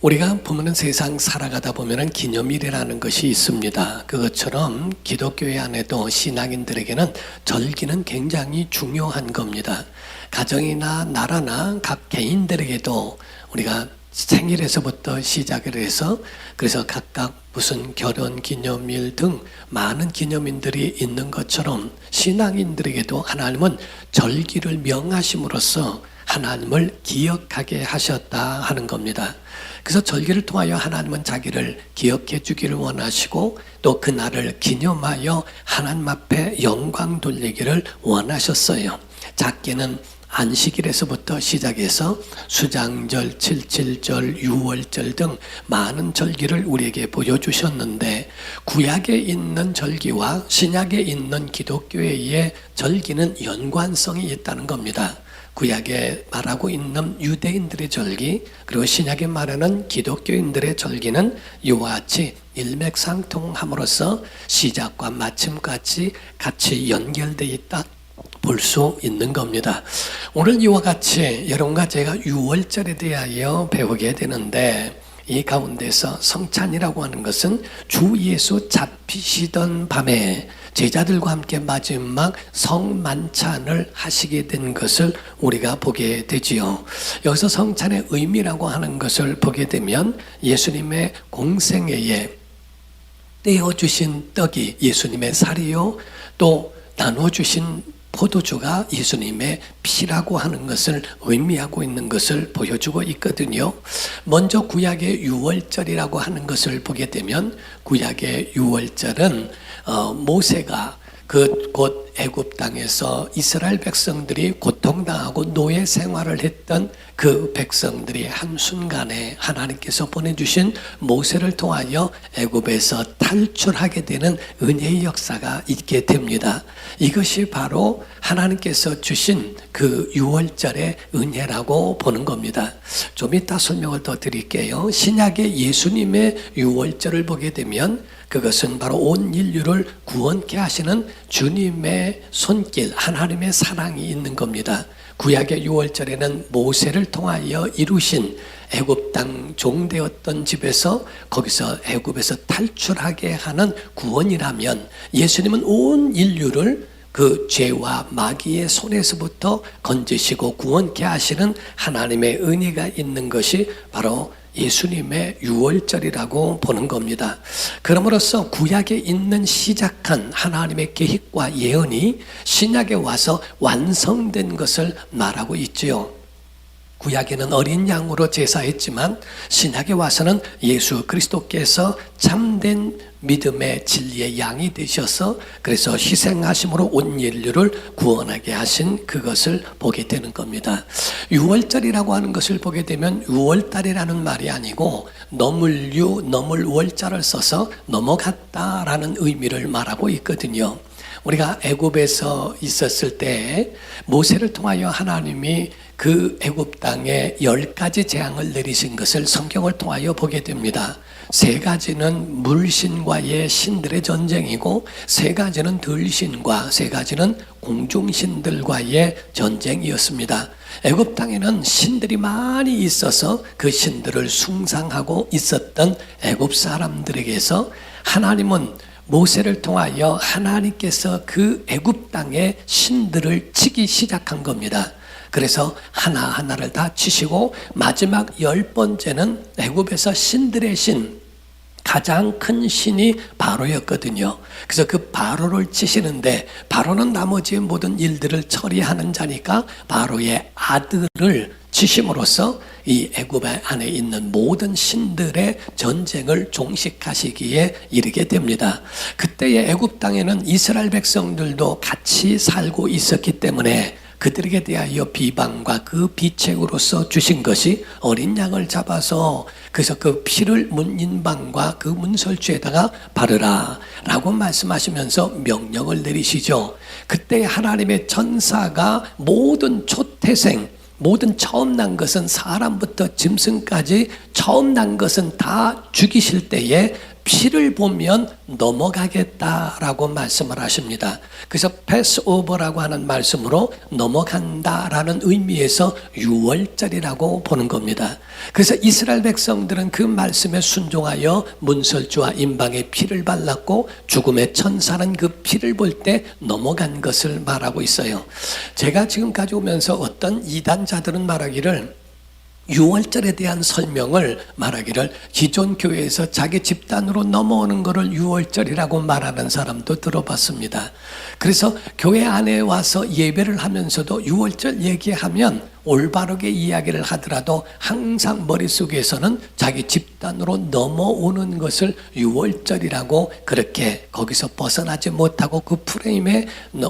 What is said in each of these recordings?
우리가 보면은 세상 살아가다 보면은 기념일이라는 것이 있습니다. 그것처럼 기독교회 안에도 신앙인들에게는 절기는 굉장히 중요한 겁니다. 가정이나 나라나 각 개인들에게도 우리가 생일에서부터 시작을 해서 그래서 각각 무슨 결혼 기념일 등 많은 기념일들이 있는 것처럼 신앙인들에게도 하나님은 절기를 명하심으로써 하나님을 기억하게 하셨다 하는 겁니다. 그래서 절기를 통하여 하나님은 자기를 기억해 주기를 원하시고 또 그날을 기념하여 하나님 앞에 영광 돌리기를 원하셨어요. 작게는 안식일에서부터 시작해서 수장절, 칠칠절, 유월절 등 많은 절기를 우리에게 보여주셨는데 구약에 있는 절기와 신약에 있는 기독교회의 절기는 연관성이 있다는 겁니다. 구약에 말하고 있는 유대인들의 절기 그리고 신약에 말하는 기독교인들의 절기는 이와 같이 일맥상통함으로써 시작과 마침까지 같이 연결되어 있다 볼 수 있는 겁니다. 오늘 이와 같이 여러분과 제가 유월절에 대하여 배우게 되는데 이 가운데서 성찬이라고 하는 것은 주 예수 잡히시던 밤에 제자들과 함께 마지막 성만찬을 하시게 된 것을 우리가 보게 되지요. 여기서 성찬의 의미라고 하는 것을 보게 되면 예수님의 공생애에 떼어주신 떡이 예수님의 살이요 또 나눠주신 포도주가 예수님의 피라고 하는 것을 의미하고 있는 것을 보여주고 있거든요. 먼저 구약의 유월절이라고 하는 것을 보게 되면 구약의 유월절은 모세가 곧 애굽 땅에서 이스라엘 백성들이 고통당하고 노예 생활을 했던 그 백성들이 한순간에 하나님께서 보내주신 모세를 통하여 애굽에서 탈출하게 되는 은혜의 역사가 있게 됩니다. 이것이 바로 하나님께서 주신 그 유월절의 은혜라고 보는 겁니다. 좀 이따 설명을 더 드릴게요. 신약의 예수님의 유월절을 보게 되면 그것은 바로 온 인류를 구원케 하시는 주님의 손길, 하나님의 사랑이 있는 겁니다. 구약의 유월절에는 모세를 통하여 이루신 애굽 땅 종되었던 집에서 거기서 애굽에서 탈출하게 하는 구원이라면 예수님은 온 인류를 그 죄와 마귀의 손에서부터 건지시고 구원케 하시는 하나님의 은혜가 있는 것이 바로 예수님의 유월절이라고 보는 겁니다. 그러므로써 구약에 있는 시작한 하나님의 계획과 예언이 신약에 와서 완성된 것을 말하고 있지요. 구약에는 어린 양으로 제사했지만 신약에 와서는 예수 그리스도께서 참된 믿음의 진리의 양이 되셔서 그래서 희생하심으로 온 인류를 구원하게 하신 그것을 보게 되는 겁니다. 유월절이라고 하는 것을 보게 되면 유월달이라는 말이 아니고 너물유, 너물월자를 써서 넘어갔다라는 의미를 말하고 있거든요. 우리가 애굽에서 있었을 때 모세를 통하여 하나님이 그 애굽 땅에 10가지 재앙을 내리신 것을 성경을 통하여 보게 됩니다. 3가지는 물신과의 신들의 전쟁이고 3가지는 들신과 3가지는 공중신들과의 전쟁이었습니다. 애굽 땅에는 신들이 많이 있어서 그 신들을 숭상하고 있었던 애굽 사람들에게서 하나님은 모세를 통하여 하나님께서 그 애굽 땅의 신들을 치기 시작한 겁니다. 그래서 하나하나를 다 치시고 마지막 10번째는 애굽에서 신들의 신, 가장 큰 신이 바로였거든요. 그래서 그 바로를 치시는데 바로는 나머지 모든 일들을 처리하는 자니까 바로의 아들을 치심으로써 이 애굽 안에 있는 모든 신들의 전쟁을 종식하시기에 이르게 됩니다. 그때의 애굽 땅에는 이스라엘 백성들도 같이 살고 있었기 때문에 그들에게 대하여 비방과 그 비책으로서 주신 것이 어린 양을 잡아서 그래서 그 피를 문인방과 그 문설주에다가 바르라 라고 말씀하시면서 명령을 내리시죠. 그때 하나님의 천사가 모든 초태생 모든 처음 난 것은 사람부터 짐승까지 처음 난 것은 다 죽이실 때에 피를 보면 넘어가겠다라고 말씀을 하십니다. 그래서 패스오버라고 하는 말씀으로 넘어간다라는 의미에서 유월절이라고 보는 겁니다. 그래서 이스라엘 백성들은 그 말씀에 순종하여 문설주와 임방에 피를 발랐고 죽음의 천사는 그 피를 볼 때 넘어간 것을 말하고 있어요. 제가 지금까지 오면서 어떤 이단자들은 말하기를 유월절에 대한 설명을 말하기를 기존 교회에서 자기 집단으로 넘어오는 것을 유월절이라고 말하는 사람도 들어봤습니다. 그래서 교회 안에 와서 예배를 하면서도 유월절 얘기하면 올바르게 이야기를 하더라도 항상 머릿속에서는 자기 집단으로 넘어오는 것을 유월절이라고 그렇게 거기서 벗어나지 못하고 그 프레임에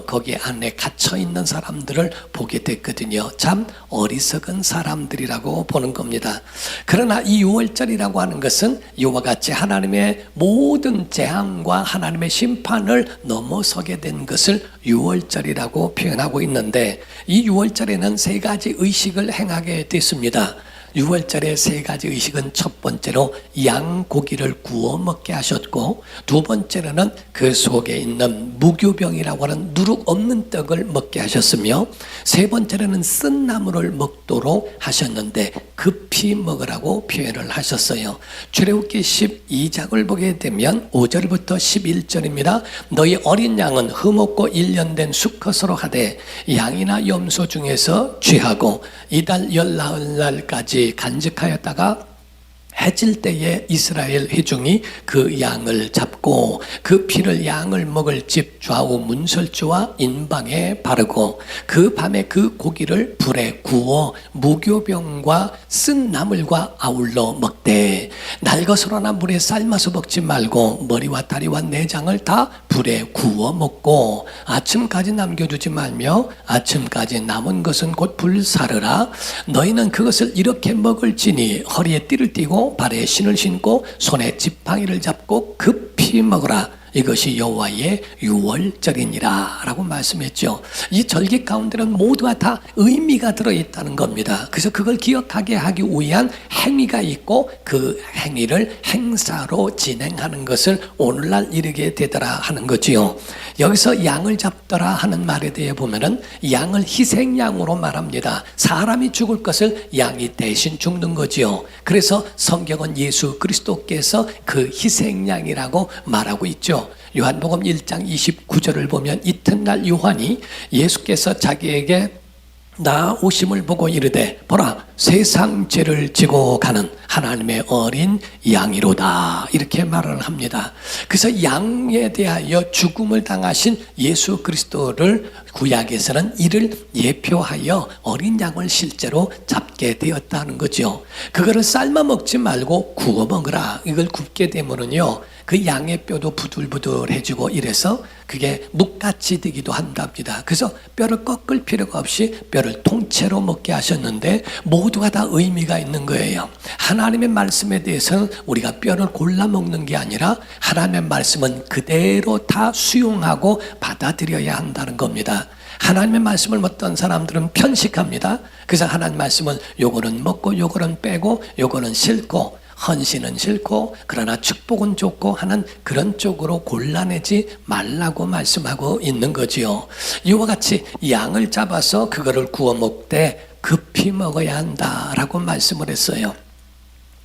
거기 안에 갇혀 있는 사람들을 보게 됐거든요. 참 어리석은 사람들이라고 보는 겁니다. 그러나 이 유월절이라고 하는 것은 이와 같이 하나님의 모든 재앙과 하나님의 심판을 넘어서게 된 것을 유월절이라고 표현하고 있는데, 이 유월절에는 세 가지 의식을 행하게 됐습니다. 6월절에 세 가지 의식은 첫 번째로 양고기를 구워 먹게 하셨고, 두 번째로는 그 속에 있는 무교병이라고 하는 누룩 없는 떡을 먹게 하셨으며, 세 번째로는 쓴 나물을 먹도록 하셨는데 급히 먹으라고 표현을 하셨어요. 출애굽기 12장을 보게 되면 5절부터 11절입니다. 너희 어린 양은 흠없고 1년 된 수컷으로 하되 양이나 염소 중에서 취하고 이달 14날까지 간직하였다가 해질 때에 이스라엘 회중이 그 양을 잡고 그 피를 양을 먹을 집 좌우 문설주와 인방에 바르고 그 밤에 그 고기를 불에 구워 무교병과 쓴 나물과 아울러 먹되 날것으로나 물에 삶아서 먹지 말고 머리와 다리와 내장을 다 불에 구워 먹고 아침까지 남겨두지 말며 아침까지 남은 것은 곧 불사르라. 너희는 그것을 이렇게 먹을지니 허리에 띠를 띠고 발에 신을 신고 손에 지팡이를 잡고 급히 먹으라. 이것이 여호와의 유월절이니라 라고 말씀했죠. 이 절기 가운데는 모두가 다 의미가 들어있다는 겁니다. 그래서 그걸 기억하게 하기 위한 행위가 있고 그 행위를 행사로 진행하는 것을 오늘날 이르게 되더라 하는 거지요. 여기서 양을 잡더라 하는 말에 대해 보면은 양을 희생양으로 말합니다. 사람이 죽을 것을 양이 대신 죽는 거지요. 그래서 성경은 예수 그리스도께서 그 희생양이라고 말하고 있죠. 요한복음 1장 29절을 보면 이튿날 요한이 예수께서 자기에게 나오심을 보고 이르되 보라 세상 죄를 지고 가는 하나님의 어린 양이로다 이렇게 말을 합니다. 그래서 양에 대하여 죽음을 당하신 예수 그리스도를 구약에서는 이를 예표하여 어린 양을 실제로 잡게 되었다는 거죠. 그거를 삶아 먹지 말고 구워 먹으라. 이걸 굽게 되면은요 그 양의 뼈도 부들부들해지고 이래서 그게 묵같이 되기도 한답니다. 그래서 뼈를 꺾을 필요가 없이 뼈를 통째로 먹게 하셨는데 모두가 다 의미가 있는 거예요. 하나님의 말씀에 대해서는 우리가 뼈를 골라 먹는 게 아니라 하나님의 말씀은 그대로 다 수용하고 받아들여야 한다는 겁니다. 하나님의 말씀을 어떤 사람들은 편식합니다. 그래서 하나님 말씀은 요거는 먹고 요거는 빼고 요거는 싫고 헌신은 싫고 그러나 축복은 좋고 하는 그런 쪽으로 골라내지 말라고 말씀하고 있는 거지요. 이와 같이 양을 잡아서 그거를 구워 먹되 급히 먹어야 한다라고 말씀을 했어요.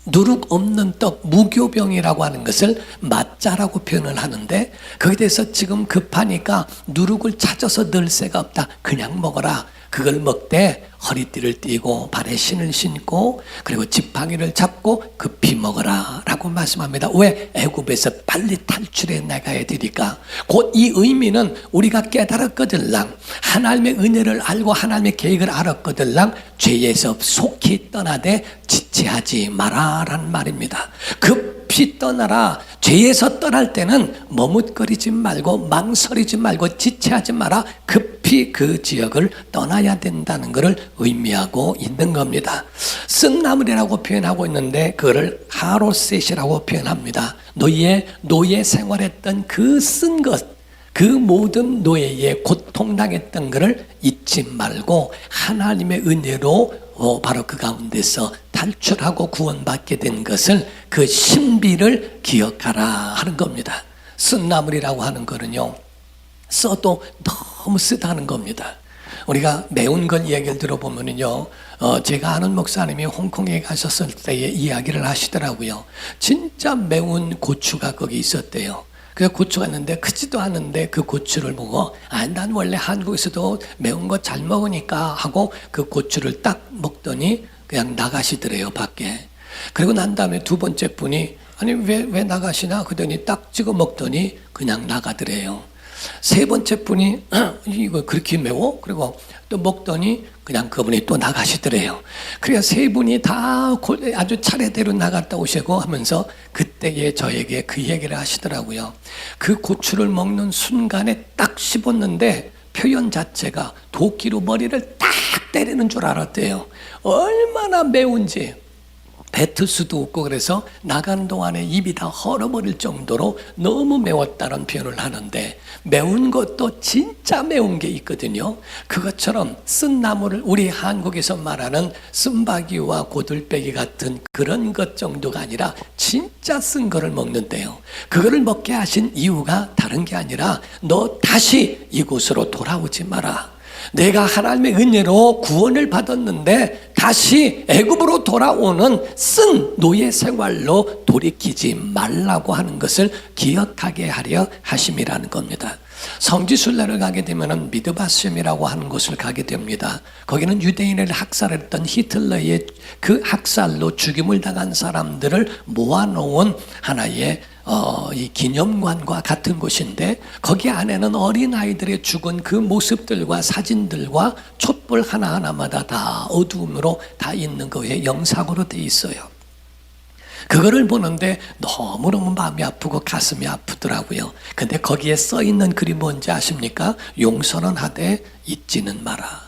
누룩 없는 떡, 무교병이라고 하는 것을 맞자라고 표현을 하는데 거기에 대해서 지금 급하니까 누룩을 찾아서 넣을 새가 없다. 그냥 먹어라. 그걸 먹되 허리띠를 띠고 발에 신을 신고 그리고 지팡이를 잡고 급히 먹어라 라고 말씀합니다. 왜? 애굽에서 빨리 탈출해 나가야 되니까. 곧 이 의미는 우리가 깨달았거들랑 하나님의 은혜를 알고 하나님의 계획을 알았거들랑 죄에서 속히 떠나되 지체하지 마라 라는 말입니다. 급히 떠나라. 죄에서 떠날 때는 머뭇거리지 말고 망설이지 말고 지체하지 마라. 급히 그 지역을 떠나야 된다는 것을 의미하고 있는 겁니다. 쓴 나물이라고 표현하고 있는데 그거를 하로셋이라고 표현합니다. 노예 생활했던 그 쓴 것, 그 모든 노예에 고통당했던 것을 잊지 말고 하나님의 은혜로 바로 그 가운데서 탈출하고 구원받게 된 것을 그 신비를 기억하라 하는 겁니다. 쓴 나물이라고 하는 거는요, 써도 너무 쓰다는 겁니다. 우리가 매운 걸 얘기를 들어보면요, 제가 아는 목사님이 홍콩에 가셨을 때의 이야기를 하시더라고요. 진짜 매운 고추가 거기 있었대요. 그래서 고추가 있는데 크지도 않은데 그 고추를 보고 난 원래 한국에서도 매운 거 잘 먹으니까 하고 그 고추를 딱 먹더니 그냥 나가시더래요, 밖에. 그리고 난 다음에 두 번째 분이 아니 왜 나가시나 그러더니 딱 찍어 먹더니 그냥 나가더래요. 세 번째 분이 이거 그렇게 매워? 그리고 또 먹더니 그냥 그분이 또 나가시더래요. 그래서 세 분이 다 아주 차례대로 나갔다 오시고 하면서 그때에 저에게 그 얘기를 하시더라고요. 그 고추를 먹는 순간에 딱 씹었는데 표현 자체가 도끼로 머리를 딱 때리는 줄 알았대요. 얼마나 매운지. 뱉을 수도 없고 그래서 나간 동안에 입이 다 헐어버릴 정도로 너무 매웠다는 표현을 하는데, 매운 것도 진짜 매운 게 있거든요. 그것처럼 쓴 나물을 우리 한국에서 말하는 쓴바귀와 고들빼기 같은 그런 것 정도가 아니라 진짜 쓴 거를 먹는데요, 그거를 먹게 하신 이유가 다른 게 아니라 너 다시 이곳으로 돌아오지 마라. 내가 하나님의 은혜로 구원을 받았는데 다시 애굽으로 돌아오는 쓴 노예 생활로 돌이키지 말라고 하는 것을 기억하게 하려 하심이라는 겁니다. 성지순례를 가게 되면 미드바셈이라고 하는 곳을 가게 됩니다. 거기는 유대인을 학살했던 히틀러의 그 학살로 죽임을 당한 사람들을 모아놓은 하나의 이 기념관과 같은 곳인데, 거기 안에는 어린아이들의 죽은 그 모습들과 사진들과 촛불 하나하나마다 다 어두움으로 다 있는 거에 영상으로 돼 있어요. 그거를 보는데 너무너무 마음이 아프고 가슴이 아프더라고요. 근데 거기에 써 있는 글이 뭔지 아십니까? 용서는 하되 잊지는 마라.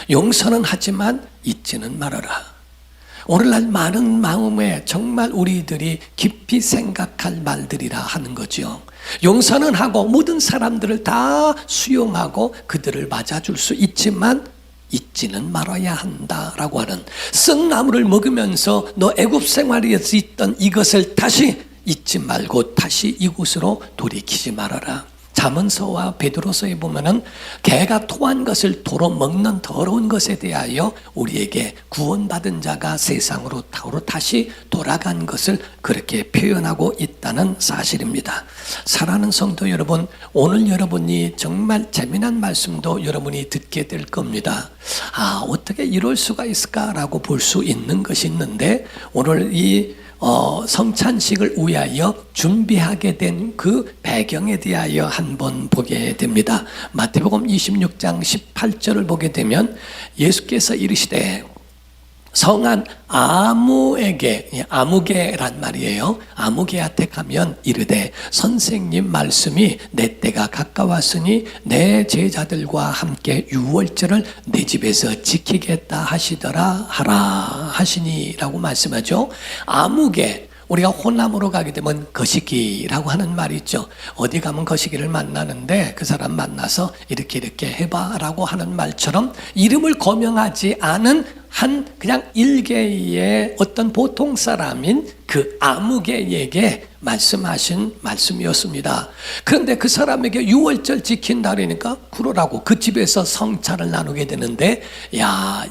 용서는 하지만 잊지는 말아라. 오늘날 많은 마음에 정말 우리들이 깊이 생각할 말들이라 하는 거죠. 용서는 하고 모든 사람들을 다 수용하고 그들을 맞아줄 수 있지만 잊지는 말아야 한다라고 하는, 쓴 나물을 먹으면서 너 애굽 생활에서 있던 이것을 다시 잊지 말고 다시 이곳으로 돌이키지 말아라. 잠언서와 베드로서에 보면은 개가 토한 것을 도로 먹는 더러운 것에 대하여 우리에게 구원받은 자가 세상으로 다시 돌아간 것을 그렇게 표현하고 있다는 사실입니다. 사랑하는 성도 여러분, 오늘 여러분이 정말 재미난 말씀도 여러분이 듣게 될 겁니다. 어떻게 이럴 수가 있을까라고 볼 수 있는 것이 있는데, 오늘 이 성찬식을 위하여 준비하게 된 그 배경에 대하여 한번 보게 됩니다. 마태복음 26장 18절을 보게 되면 예수께서 이르시되 성한 아무에게, 아무개란 말이에요. 아무개한테 가면 이르되 선생님 말씀이 내 때가 가까웠으니 내 제자들과 함께 유월절을 내 집에서 지키겠다 하시더라 하라 하시니라고 말씀하죠. 아무개, 우리가 호남으로 가게 되면 거시기라고 하는 말이 있죠. 어디 가면 거시기를 만나는데 그 사람 만나서 이렇게 해봐라고 하는 말처럼 이름을 거명하지 않은 그냥 일개의 어떤 보통 사람인 그 아무개에게 말씀하신 말씀이었습니다. 그런데 그 사람에게 유월절 지킨다 그러니까 그러라고 그 집에서 성찬을 나누게 되는데,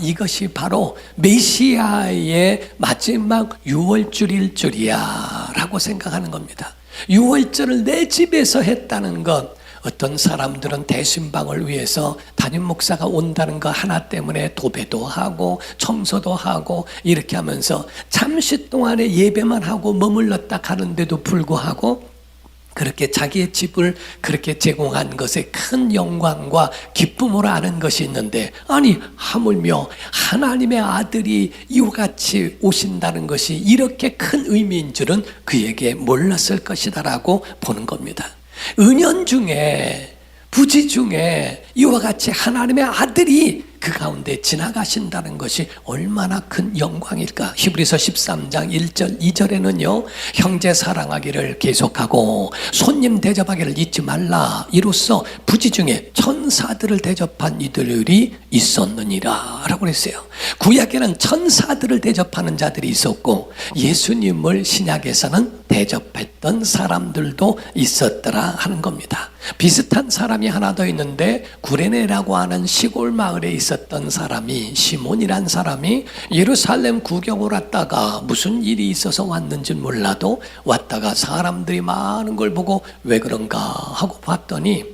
이것이 바로 메시아의 마지막 유월절일 줄이야 라고 생각하는 겁니다. 유월절을 내 집에서 했다는 것, 어떤 사람들은 대신방을 위해서 담임 목사가 온다는 거 하나 때문에 도배도 하고 청소도 하고 이렇게 하면서 잠시 동안에 예배만 하고 머물렀다 가는데도 불구하고 그렇게 자기의 집을 그렇게 제공한 것에 큰 영광과 기쁨으로 아는 것이 있는데, 아니 하물며 하나님의 아들이 이와 같이 오신다는 것이 이렇게 큰 의미인 줄은 그에게 몰랐을 것이다라고 보는 겁니다. 은연 중에, 부지 중에 이와 같이 하나님의 아들이 그 가운데 지나가신다는 것이 얼마나 큰 영광일까. 히브리서 13장 1절 2절에는요, 형제 사랑하기를 계속하고 손님 대접하기를 잊지 말라. 이로써 부지 중에 천사들을 대접한 이들이 있었느니라 라고 그랬어요. 구약에는 천사들을 대접하는 자들이 있었고 예수님을 신약에서는 대접했던 사람들도 있었더라 하는 겁니다. 비슷한 사람이 하나 더 있는데, 구레네라고 하는 시골 마을에 있었던 사람이, 시몬이란 사람이 예루살렘 구경을 왔다가 무슨 일이 있어서 왔는지 몰라도 왔다가 사람들이 많은 걸 보고 왜 그런가 하고 봤더니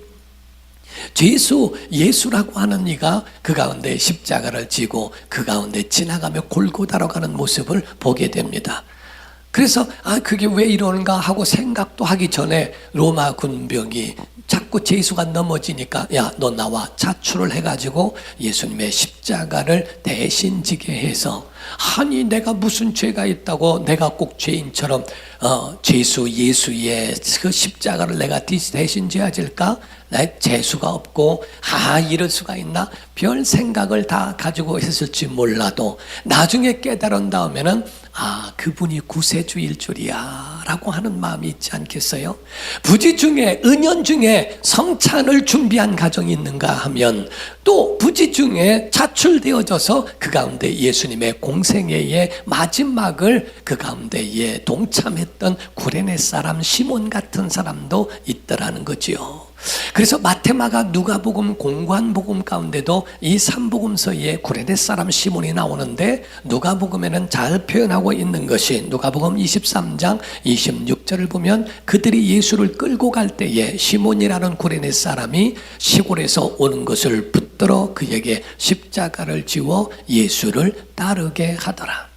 예수라고 하는 이가 그 가운데 십자가를 지고 그 가운데 지나가며 골고다로 가는 모습을 보게 됩니다. 그래서 그게 왜 이러는가 하고 생각도 하기 전에 로마 군병이 자꾸 예수가 넘어지니까 야, 너 나와 자출을 해가지고 예수님의 십자가를 대신 지게 해서, 아니 내가 무슨 죄가 있다고 내가 꼭 죄인처럼 예수의 그 십자가를 내가 대신 져야 될까? 내 재수가 없고 이럴 수가 있나? 별 생각을 다 가지고 했을지 몰라도 나중에 깨달은 다음에는 그분이 구세주일 줄이야 라고 하는 마음이 있지 않겠어요? 부지 중에, 은연 중에 성찬을 준비한 가정이 있는가 하면, 또 부지 중에 자출되어져서 그 가운데 예수님의 공생애의 마지막을 그 가운데에 동참했던 구레네 사람 시몬 같은 사람도 있더라는 거지요. 그래서 마태마가 누가복음 공관복음 가운데도 이 3복음서에 구레네 사람 시몬이 나오는데, 누가복음에는 잘 표현하고 있는 것이 누가복음 23장 26절을 보면, 그들이 예수를 끌고 갈 때에 시몬이라는 구레네 사람이 시골에서 오는 것을 붙들어 그에게 십자가를 지워 예수를 따르게 하더라.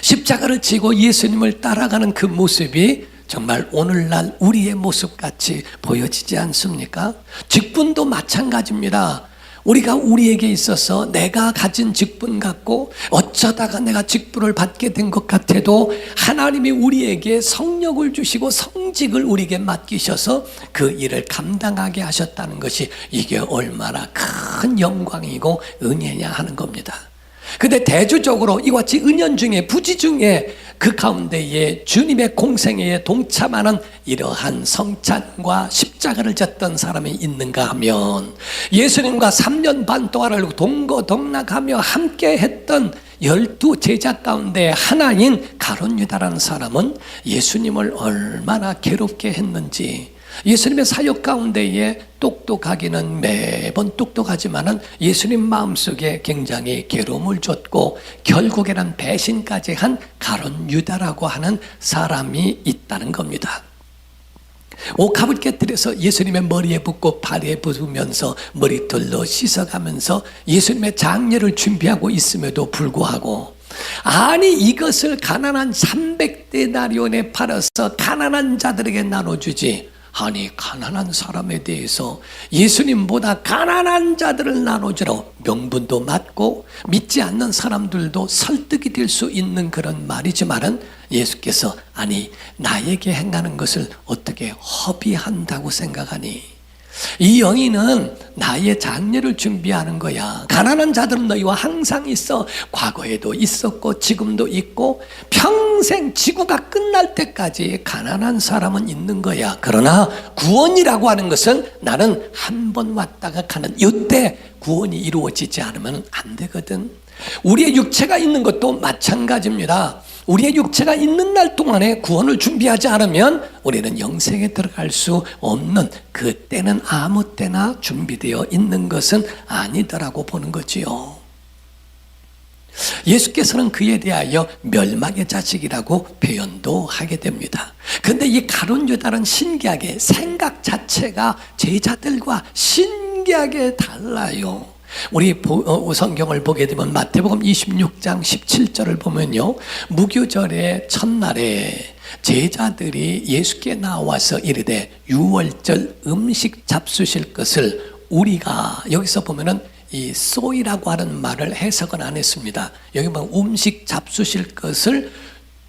십자가를 지고 예수님을 따라가는 그 모습이 정말 오늘날 우리의 모습같이 보여지지 않습니까? 직분도 마찬가지입니다. 우리가 우리에게 있어서 내가 가진 직분 같고 어쩌다가 내가 직분을 받게 된 것 같아도 하나님이 우리에게 성령을 주시고 성직을 우리에게 맡기셔서 그 일을 감당하게 하셨다는 것이, 이게 얼마나 큰 영광이고 은혜냐 하는 겁니다. 근데 대조적으로 이와 같이 은연 중에, 부지 중에 그 가운데에 주님의 공생애에 동참하는 이러한 성찬과 십자가를 졌던 사람이 있는가 하면, 예수님과 3년 반 동안을 동거동락하며 함께 했던 12 제자 가운데 하나인 가룟 유다라는 사람은 예수님을 얼마나 괴롭게 했는지, 예수님의 사역 가운데에 똑똑하기는 매번 똑똑하지만은 예수님 마음속에 굉장히 괴로움을 줬고 결국에는 배신까지 한 가룟 유다라고 하는 사람이 있다는 겁니다. 옥합을 깨뜨려서 예수님의 머리에 붓고 발에 붓으면서 머리털로 씻어가면서 예수님의 장례를 준비하고 있음에도 불구하고, 아니 이것을 가난한 300데나리온에 팔아서 가난한 자들에게 나눠주지, 아니 가난한 사람에 대해서 예수님보다 가난한 자들을 나눠주라고 명분도 맞고 믿지 않는 사람들도 설득이 될 수 있는 그런 말이지만은, 예수께서 아니 나에게 행하는 것을 어떻게 허비한다고 생각하니? 이 영이는 나의 장례를 준비하는 거야. 가난한 자들은 너희와 항상 있어. 과거에도 있었고 지금도 있고 평생 지구가 끝날 때까지 가난한 사람은 있는 거야. 그러나 구원이라고 하는 것은 나는 한 번 왔다가 가는, 이때 구원이 이루어지지 않으면 안 되거든. 우리의 육체가 있는 것도 마찬가지입니다. 우리의 육체가 있는 날 동안에 구원을 준비하지 않으면 우리는 영생에 들어갈 수 없는, 그때는 아무 때나 준비되어 있는 것은 아니더라고 보는 거지요. 예수께서는 그에 대하여 멸망의 자식이라고 표현도 하게 됩니다. 그런데 이 가룟 유다는 신기하게 생각 자체가 제자들과 신기하게 달라요. 우리 성경을 보게 되면 마태복음 26장 17절을 보면요, 무교절의 첫날에 제자들이 예수께 나와서 이르되 유월절 음식 잡수실 것을 우리가, 여기서 보면은 이 소이라고 하는 말을 해석은 안 했습니다. 여기 보면 음식 잡수실 것을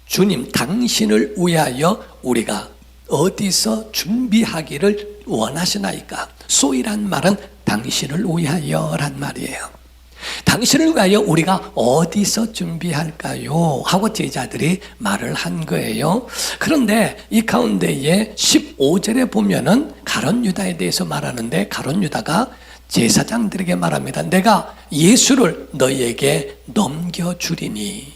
주님 당신을 위하여 우리가 어디서 준비하기를 원하시나이까? 소이란 말은 당신을 위하여란 말이에요. 당신을 위하여 우리가 어디서 준비할까요? 하고 제자들이 말을 한 거예요. 그런데 이 가운데에 15절에 보면은 가룟 유다에 대해서 말하는데, 가룟 유다가 제사장들에게 말합니다. 내가 예수를 너희에게 넘겨주리니.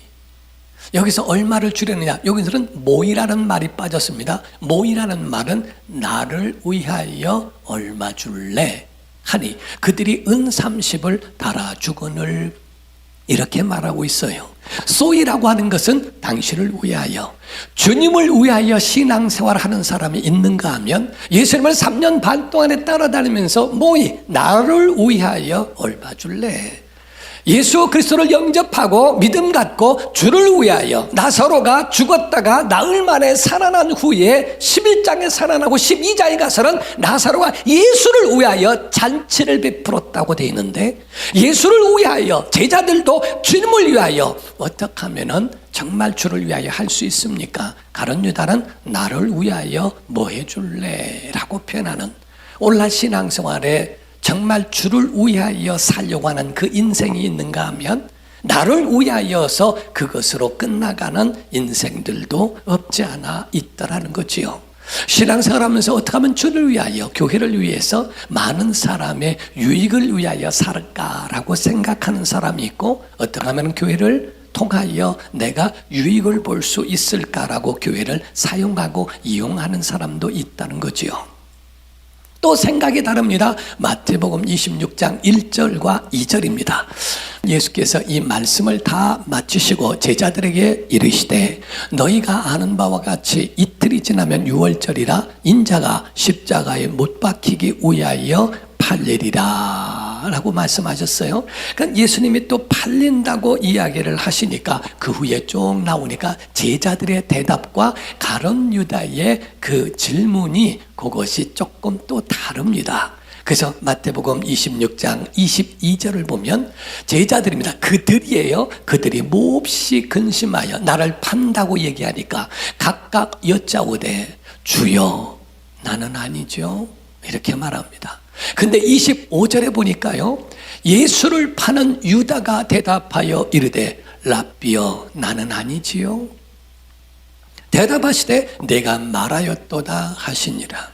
여기서 얼마를 주려느냐? 여기서는 모이라는 말이 빠졌습니다. 모이라는 말은 나를 위하여 얼마 줄래? 하니 그들이 은 30을 달아주거늘, 이렇게 말하고 있어요. 소이라고 하는 것은 당신을 위하여, 주님을 위하여 신앙생활하는 사람이 있는가 하면 예수님을 3년 반 동안에 따라다니면서 모이, 나를 위하여 얼마 줄래? 예수 그리스도를 영접하고 믿음 갖고 주를 위하여, 나사로가 죽었다가 나흘 만에 살아난 후에 11장에 살아나고 12장에 가서는 나사로가 예수를 위하여 잔치를 베풀었다고 되어 있는데, 예수를 위하여 제자들도 주님을 위하여 어떻게 하면은 정말 주를 위하여 할 수 있습니까? 가룟 유다는 나를 위하여 뭐 해줄래? 라고 표현하는, 오늘날 신앙생활에 정말 주를 위하여 살려고 하는 그 인생이 있는가 하면 나를 위하여서 그것으로 끝나가는 인생들도 없지 않아 있더라는 거지요. 신앙생활하면서 어떻게 하면 주를 위하여, 교회를 위해서 많은 사람의 유익을 위하여 살을까라고 생각하는 사람이 있고, 어떻게 하면 교회를 통하여 내가 유익을 볼 수 있을까라고 교회를 사용하고 이용하는 사람도 있다는 거지요. 또 생각이 다릅니다. 마태복음 26장 1절과 2절입니다. 예수께서 이 말씀을 다 마치시고 제자들에게 이르시되, 너희가 아는 바와 같이 이틀이 지나면 6월절이라 인자가 십자가에 못 박히기 위하여 팔리리라 라고 말씀하셨어요. 그러니까 예수님이 또 팔린다고 이야기를 하시니까 그 후에 쭉 나오니까 제자들의 대답과 가룟 유다의 그 질문이 그것이 조금 또 다릅니다. 그래서 마태복음 26장 22절을 보면 제자들입니다. 그들이에요. 그들이 몹시 근심하여 나를 판다고 얘기하니까 각각 여짜오되 주여 나는 아니죠, 이렇게 말합니다. 근데 25절에 보니까요, 예수를 파는 유다가 대답하여 이르되 랍비여 나는 아니지요. 대답하시되 내가 말하였도다 하시니라.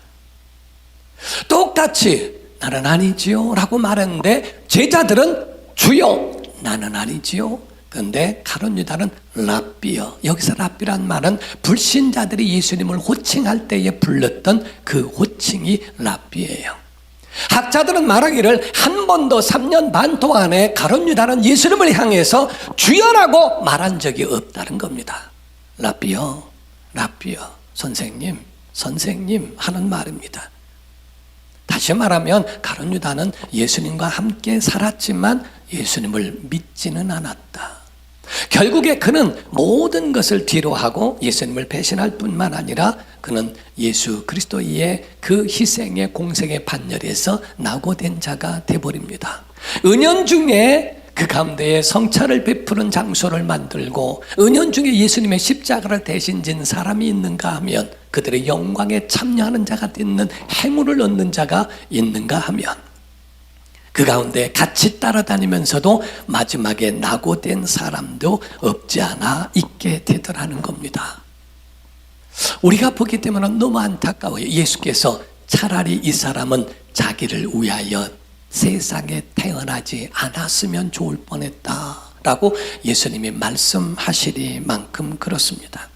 똑같이 나는 아니지요 라고 말했는데 제자들은 주여 나는 아니지요. 그런데 가룟 유다는 랍비여, 여기서 랍비란 말은 불신자들이 예수님을 호칭할 때에 불렀던 그 호칭이 랍비예요. 학자들은 말하기를 한 번도 3년 반 동안에 가룟 유다는 예수님을 향해서 주여라고 말한 적이 없다는 겁니다. 랍비여, 랍비여, 선생님, 선생님 하는 말입니다. 다시 말하면 가룟 유다는 예수님과 함께 살았지만 예수님을 믿지는 않았다. 결국에 그는 모든 것을 뒤로하고 예수님을 배신할 뿐만 아니라 그는 예수 그리스도의 그 희생의 공생의 반열에서 낙오된 자가 되어버립니다. 은연중에 그 가운데에 성찬을 베푸는 장소를 만들고 은연중에 예수님의 십자가를 대신 진 사람이 있는가 하면, 그들의 영광에 참여하는 자가 되는 행운을 얻는 자가 있는가 하면, 그 가운데 같이 따라다니면서도 마지막에 낙오된 사람도 없지 않아 있게 되더라는 겁니다. 우리가 보기 때문에 너무 안타까워요. 예수께서 차라리 이 사람은 자기를 위하여 세상에 태어나지 않았으면 좋을 뻔했다라고 예수님이 말씀하시리만큼 그렇습니다.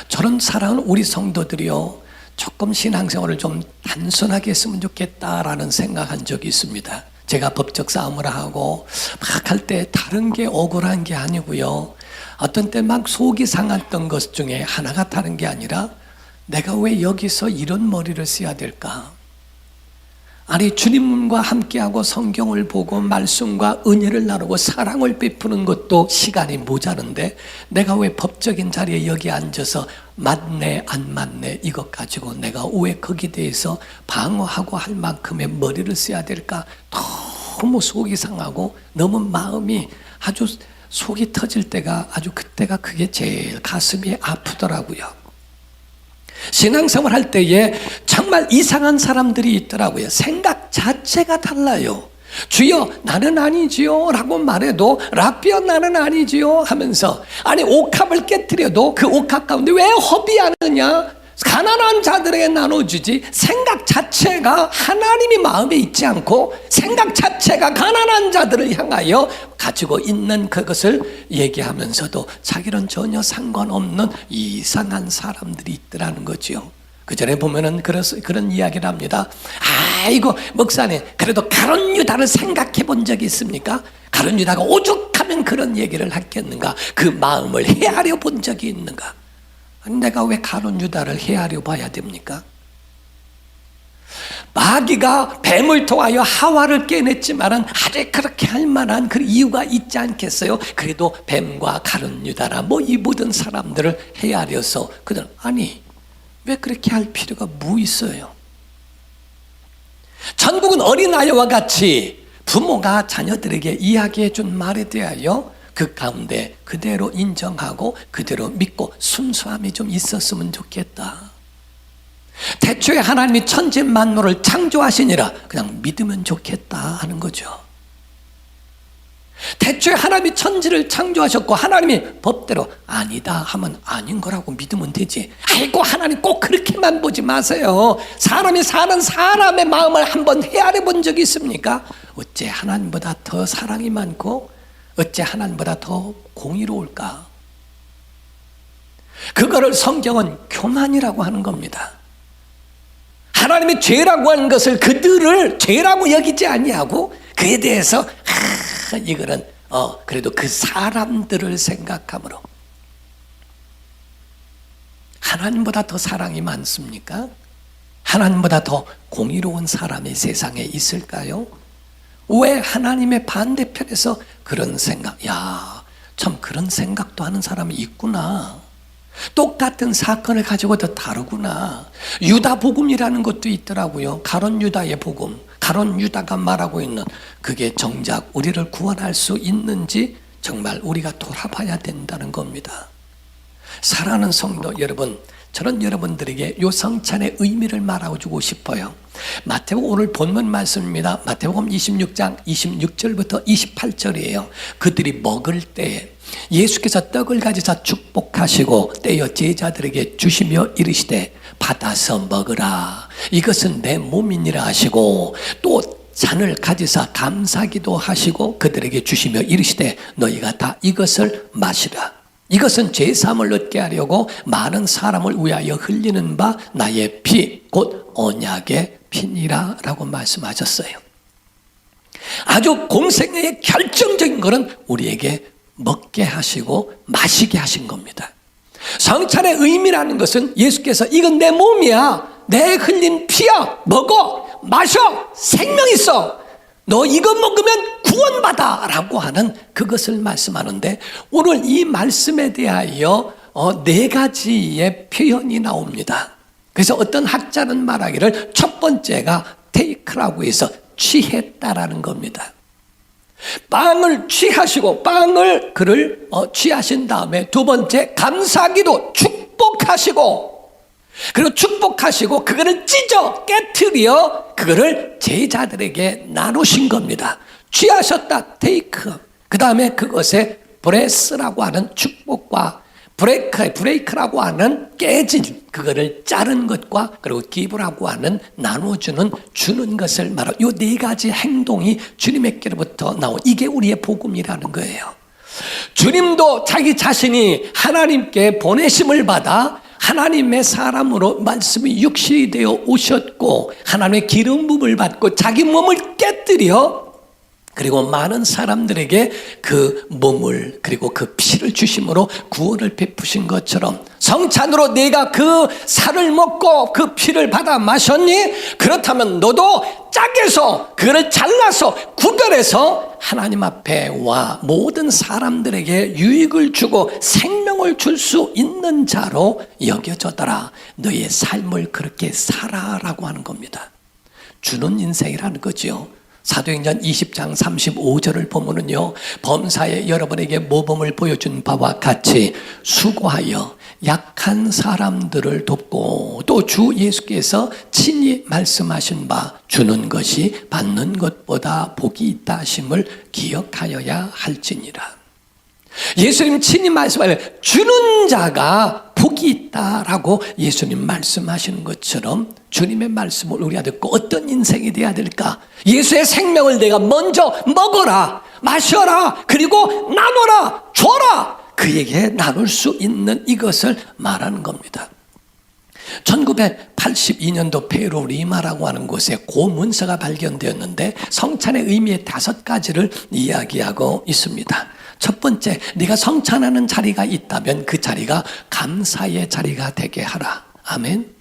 저런 사랑은 우리 성도들이요, 조금 신앙생활을 좀 단순하게 했으면 좋겠다라는 생각한 적이 있습니다. 제가 법적 싸움을 하고 막 할 때 다른 게 억울한 게 아니고요, 어떤 때 막 속이 상했던 것 중에 하나가 다른 게 아니라 내가 왜 여기서 이런 머리를 써야 될까? 아니, 주님과 함께하고 성경을 보고 말씀과 은혜를 나누고 사랑을 베푸는 것도 시간이 모자른데 내가 왜 법적인 자리에 여기 앉아서 맞네 안 맞네 이것 가지고 내가 왜 거기에 대해서 방어하고 할 만큼의 머리를 써야 될까? 너무 속이 상하고 너무 마음이 아주 속이 터질 때가, 아주 그때가 그게 제일 가슴이 아프더라고요. 신앙생활 할 때에 정말 이상한 사람들이 있더라고요. 생각 자체가 달라요. 주여 나는 아니지요 라고 말해도 랍비여 나는 아니지요 하면서, 아니 옥합을 깨뜨려도 그 옥합 가운데 왜 허비하느냐, 가난한 자들에게 나눠주지. 생각 자체가 하나님이 마음에 있지 않고 생각 자체가 가난한 자들을 향하여 가지고 있는 그것을 얘기하면서도 자기는 전혀 상관없는 이상한 사람들이 있더라는 거지요. 그 전에 보면은 그런 이야기를 합니다. 아이고 목사님, 그래도 가룟 유다를 생각해 본 적이 있습니까? 가룟 유다가 오죽하면 그런 얘기를 했겠는가? 그 마음을 헤아려 본 적이 있는가? 내가 왜 가룟 유다를 헤아려 봐야 됩니까? 마귀가 뱀을 통하여 하와를 깨냈지만은 아직 그렇게 할 만한 그 이유가 있지 않겠어요? 그래도 뱀과 가룟 유다나 이 모든 사람들을 헤아려서 그들은, 아니 왜 그렇게 할 필요가 있어요? 전국은 어린아이와 같이 부모가 자녀들에게 이야기해 준 말에 대하여 그 가운데 그대로 인정하고 그대로 믿고 순수함이 좀 있었으면 좋겠다. 태초에 하나님이 천지 만물을 창조하시니라 그냥 믿으면 좋겠다 하는 거죠. 태초에 하나님이 천지를 창조하셨고 하나님이 법대로 아니다 하면 아닌 거라고 믿으면 되지. 아이고 하나님 꼭 그렇게만 보지 마세요. 사람이 사는 사람의 마음을 한번 헤아려 본 적이 있습니까? 어째 하나님보다 더 사랑이 많고 어째 하나님보다 더 공의로울까? 그거를 성경은 교만이라고 하는 겁니다. 하나님이 죄라고 하는 것을 그들을 죄라고 여기지 아니하고 그에 대해서 이거는 그래도 그 사람들을 생각함으로, 하나님보다 더 사랑이 많습니까? 하나님보다 더 공의로운 사람이 세상에 있을까요? 왜 하나님의 반대편에서 그런 생각, 참 그런 생각도 하는 사람이 있구나. 똑같은 사건을 가지고도 다르구나. 유다 복음이라는 것도 있더라고요. 가룟 유다의 복음. 가룟 유다가 말하고 있는 그게 정작 우리를 구원할 수 있는지 정말 우리가 돌아봐야 된다는 겁니다. 사랑하는 성도 여러분, 저는 여러분들에게 요 성찬의 의미를 말해주고 싶어요. 마태복음 오늘 본문 말씀입니다. 마태복음 26장 26절부터 28절이에요. 그들이 먹을 때에 예수께서 떡을 가지사 축복하시고 떼어 제자들에게 주시며 이르시되 받아서 먹으라, 이것은 내 몸이니라 하시고, 또 잔을 가지사 감사기도 하시고 그들에게 주시며 이르시되 너희가 다 이것을 마시라, 이것은 죄사함을 얻게 하려고 많은 사람을 위하여 흘리는 바 나의 피 곧 언약의 피니라 라고 말씀하셨어요. 아주 공생애의 결정적인 것은 우리에게 먹게 하시고 마시게 하신 겁니다. 성찬의 의미라는 것은 예수께서 이건 내 몸이야, 내 흘린 피야, 먹어 마셔, 생명 있어, 너 이거 먹으면 구원받아 라고 하는 그것을 말씀하는데, 오늘 이 말씀에 대하여 네 가지의 표현이 나옵니다. 그래서 어떤 학자는 말하기를 첫 번째가 테이크라고 해서 취했다라는 겁니다. 빵을 취하시고 빵을 그를 취하신 다음에 두 번째 감사기도 축복하시고, 그리고 축복하시고 그거를 찢어 깨트려 그거를 제자들에게 나누신 겁니다. 취하셨다, 테이크. 그 다음에 그것에 브레스라고 하는 축복과 브레이크라고 하는 깨진, 그거를 자른 것과 그리고 기브라고 하는 나눠주는, 주는 것을 말하고, 이 네 가지 행동이 주님에게로부터 나온, 이게 우리의 복음이라는 거예요. 주님도 자기 자신이 하나님께 보내심을 받아 하나님의 사람으로 말씀이 육신이 되어 오셨고 하나님의 기름 부음을 받고 자기 몸을 깨뜨려 그리고 많은 사람들에게 그 몸을 그리고 그 피를 주심으로 구원을 베푸신 것처럼, 성찬으로 내가 그 살을 먹고 그 피를 받아 마셨니? 그렇다면 너도 짝에서 그를 잘라서 구별해서 하나님 앞에 와 모든 사람들에게 유익을 주고 생명을 줄 수 있는 자로 여겨져더라. 너의 삶을 그렇게 살아라고 하는 겁니다. 주는 인생이라는 거죠. 사도행전 20장 35절을 보면은요, 범사에 여러분에게 모범을 보여준 바와 같이 수고하여 약한 사람들을 돕고 또 주 예수께서 친히 말씀하신 바 주는 것이 받는 것보다 복이 있다 하심을 기억하여야 할지니라. 예수님 친히 말씀하여 주는 자가 복이 있다라고 예수님 말씀하시는 것처럼 주님의 말씀을 우리가 듣고 어떤 인생이 되어야 될까? 예수의 생명을 내가 먼저 먹어라, 마셔라, 그리고 나눠라, 줘라. 그에게 나눌 수 있는 이것을 말하는 겁니다. 1982년도 페루 리마라고 하는 곳에 고문서가 발견되었는데 성찬의 의미의 5가지를 이야기하고 있습니다. 첫 번째, 네가 성찬하는 자리가 있다면 그 자리가 감사의 자리가 되게 하라. 아멘.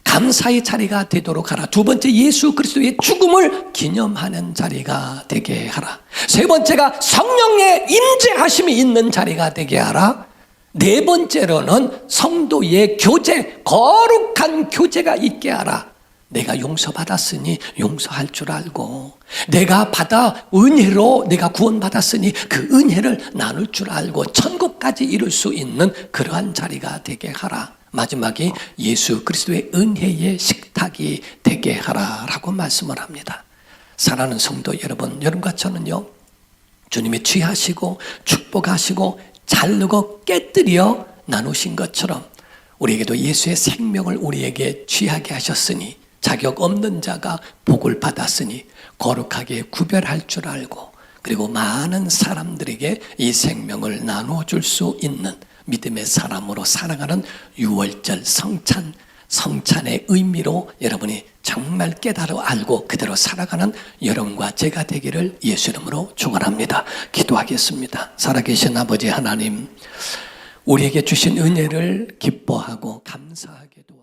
감사의 자리가 되도록 하라. 두 번째, 예수 그리스도의 죽음을 기념하는 자리가 되게 하라. 세 번째가 성령의 임재하심이 있는 자리가 되게 하라. 네 번째로는 성도의 교제, 거룩한 교제가 있게 하라. 내가 용서받았으니 용서할 줄 알고, 내가 받아 은혜로 내가 구원받았으니 그 은혜를 나눌 줄 알고 천국까지 이룰 수 있는 그러한 자리가 되게 하라. 마지막에 예수 그리스도의 은혜의 식탁이 되게 하라라고 말씀을 합니다. 사랑하는 성도 여러분, 여러분과 저는요, 주님이 취하시고 축복하시고 자르고 깨뜨려 나누신 것처럼 우리에게도 예수의 생명을 우리에게 취하게 하셨으니 자격 없는 자가 복을 받았으니 거룩하게 구별할 줄 알고, 그리고 많은 사람들에게 이 생명을 나눠줄 수 있는 믿음의 사람으로 살아가는 유월절 성찬의 의미로 여러분이 정말 깨달아 알고 그대로 살아가는 여러분과 제가 되기를 예수 이름으로 축원합니다. 기도하겠습니다. 살아계신 아버지 하나님, 우리에게 주신 은혜를 기뻐하고 감사하게도